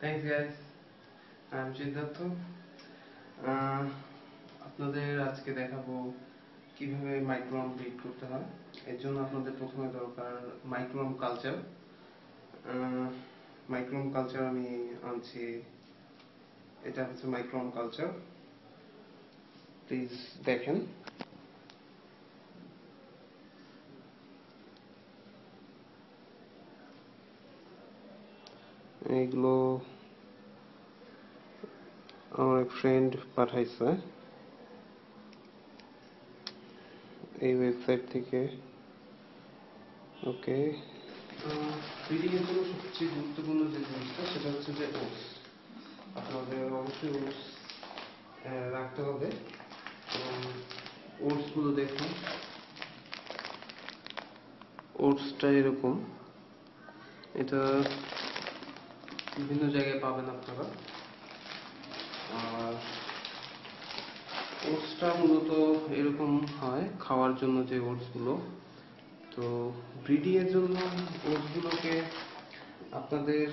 Thanks guys. I'm Siddharth. আপনাদের আজকে দেখাবো কিভাবে মাইক্রোম ব্রিড করতে হয়। এর জন্য আপনাদের প্রথমে দরকার মাইক্রোম কালচার। মাইক্রোম কালচার আমি আনছি, এটা হচ্ছে মাইক্রোম কালচার। প্লিজ দেখেন। এইগুলো আমার এক ফ্রেন্ড পাঠাইছে এই ওয়েবসাইট থেকে। ওকে, ব্রিডিং এর জন্য সবচেয়ে গুরুত্বপূর্ণ যে জিনিসটা সেটা হচ্ছে যে ওটস। আপনাদের অবশ্যই ওটস রাখতে হবে। ওটসগুলো দেখুন, ওটসটা এরকম, এটা বিভিন্ন জায়গায় পাবেন আপনারা। আর ওটসটা মূলত এরকম হয় খাওয়ার জন্য, যে ওটসগুলো। তো ব্রিডিং এর জন্য ওটসগুলোকে আপনাদের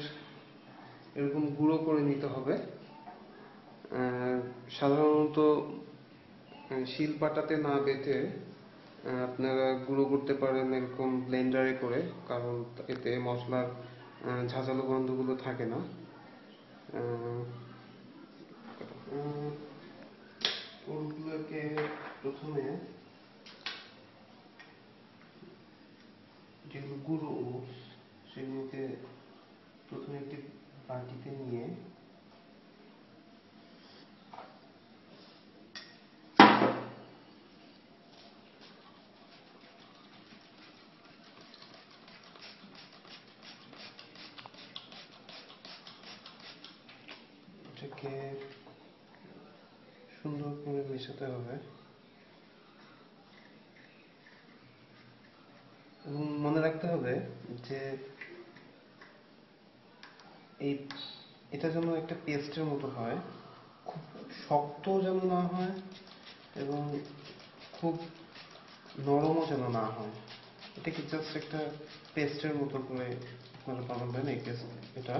এরকম গুঁড়ো করে নিতে হবে। সাধারণত শিলপাটাতে না বেটে আপনারা গুঁড়ো করতে পারেন এরকম ব্লেন্ডারে করে, কারণ এতে মশলার ঝাঁঝালো গন্ধগুলো থাকে না। ওগুলোকে প্রথমে যেগুলো গুঁড়ো ওটস সেগুলোকে প্রথমে একটি বাটিতে নিয়ে এটাকে সুন্দর করে মেশাতে হবে। এবং মনে রাখতে হবে যে এটা যেন একটা পেস্টের মতো হয়, খুব শক্ত যেন না হয় এবং খুব নরমও যেন না হয়। এটাকে জাস্ট একটা পেস্টের মতো করে আপনারা বানাবেন এই পেস্ট। এটা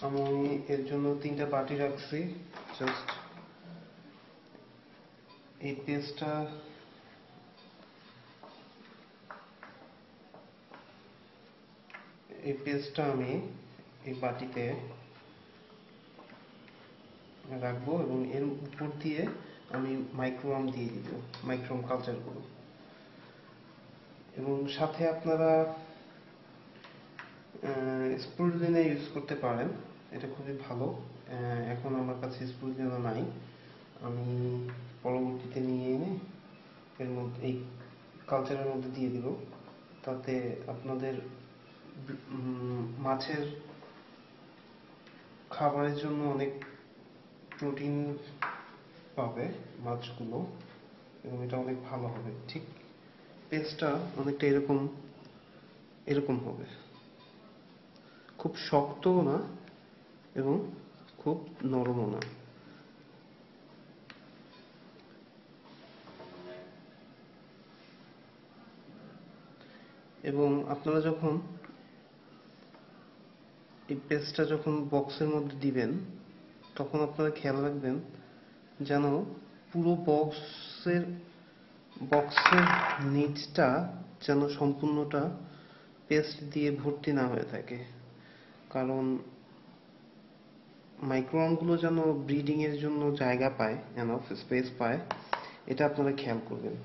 আমি এর জন্য 3টা বাটি রাখছি। জাস্ট এই পেস্টটা আমি এই বাটিতে রাখবো এবং এর উপর দিয়ে আমি মাইক্রোম দিয়ে দিব, মাইক্রোম কালচারগুলো। এবং সাথে আপনারা স্পুরুলিনা ইউজ করতে পারেন, এটা খুবই ভালো। এখন আমার কাছে স্পুরুলিনা নাই, আমি পরবর্তীতে নিয়ে এনে এর মধ্যে এই কালচারের মধ্যে দিয়ে দিব। তাতে আপনাদের মাছের খাবারের জন্য অনেক প্রোটিন পাবে মাছগুলো, এবং এটা অনেক ভালো হবে। ঠিক পেস্টটা অনেকটা এরকম হবে, খুব শক্তও না এবং খুব নরমও না। এবং আপনারা যখন এই পেস্টটা যখন বক্সের মধ্যে দিবেন, তখন আপনারা খেয়াল রাখবেন যেন পুরো বক্সের নিচটা যেন সম্পূর্ণটা পেস্ট দিয়ে ভর্তি না হয়ে থাকে, কারণ মাইক্রোওয়ার্মগুলো যেন ব্রিডিং এর জন্য জায়গা পায়, এনাফ স্পেস পায়, এটা আপনারা খেয়াল করবেন।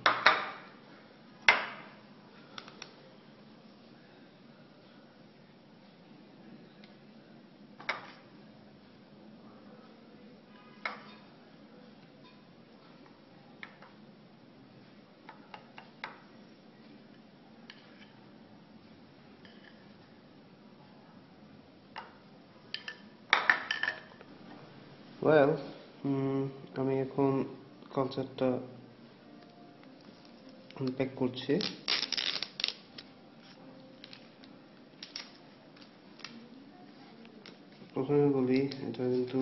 ওয়েল, আমি এখন কালচারটা আনপ্যাক করছি। প্রথমে বলি, এটা কিন্তু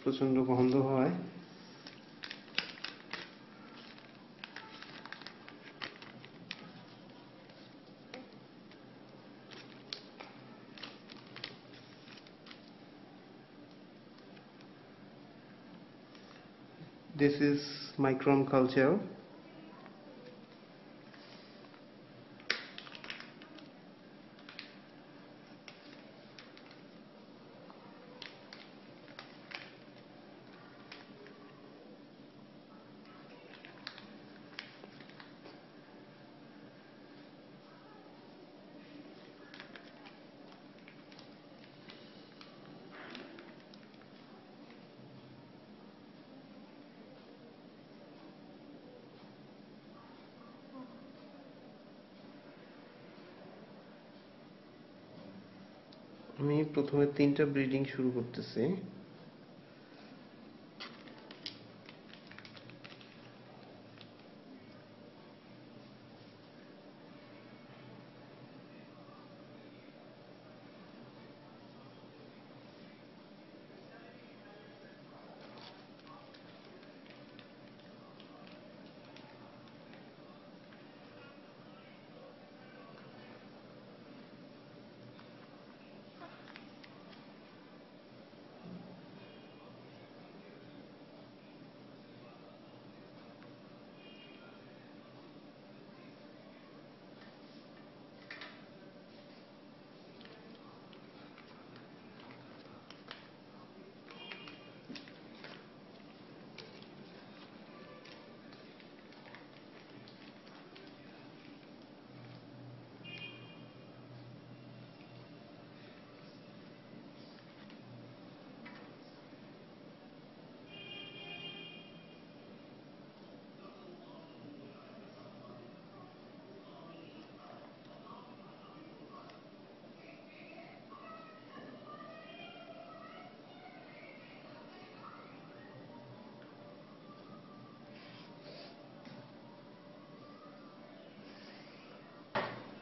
প্রচন্ড গন্ধ হয়। This is micron culture. আমি প্রথমে 3টা ব্রিডিং শুরু করতেছি।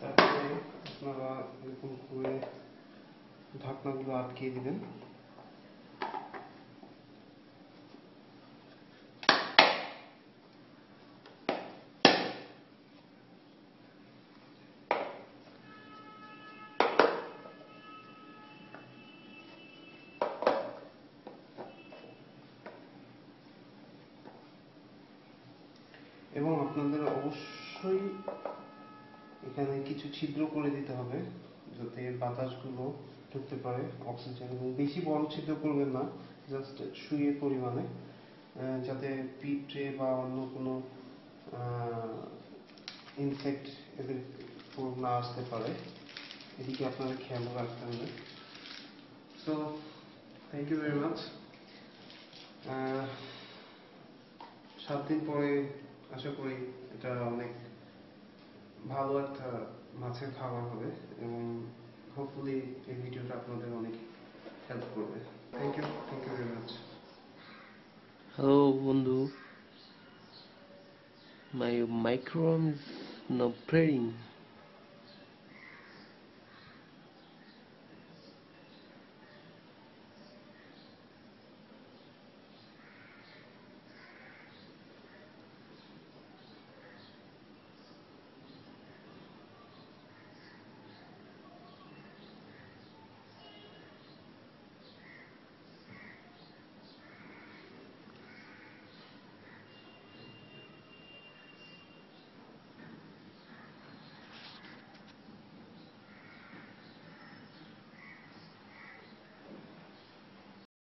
তারপরে আপনারা এরকম করে ঢাকনাগুলো আটকিয়ে দিবেন। এবং আপনাদের অবশ্যই এখানে কিছু ছিদ্র করে দিতে হবে যাতে বাতাসগুলো ঢুকতে পারে, অক্সিজেন, এবং বেশি বড় ছিদ্র করবেন না, জাস্ট সুইয়ের পরিমাণে, যাতে পিঁপড়ে বা অন্য কোনো ইনসেক্ট এদের উপর না আসতে পারে। এদিকে আপনাদের খেয়াল রাখতে হবে। So thank you very much. 7 দিন পরে আশা করি এটা অনেক ভালো একটা মাছের খাবার হবে এবং হোপফুলি এই ভিডিওটা আপনাদের অনেক হেল্প করবে। Thank you very much. Hello বন্ধু, my microphone is not playing.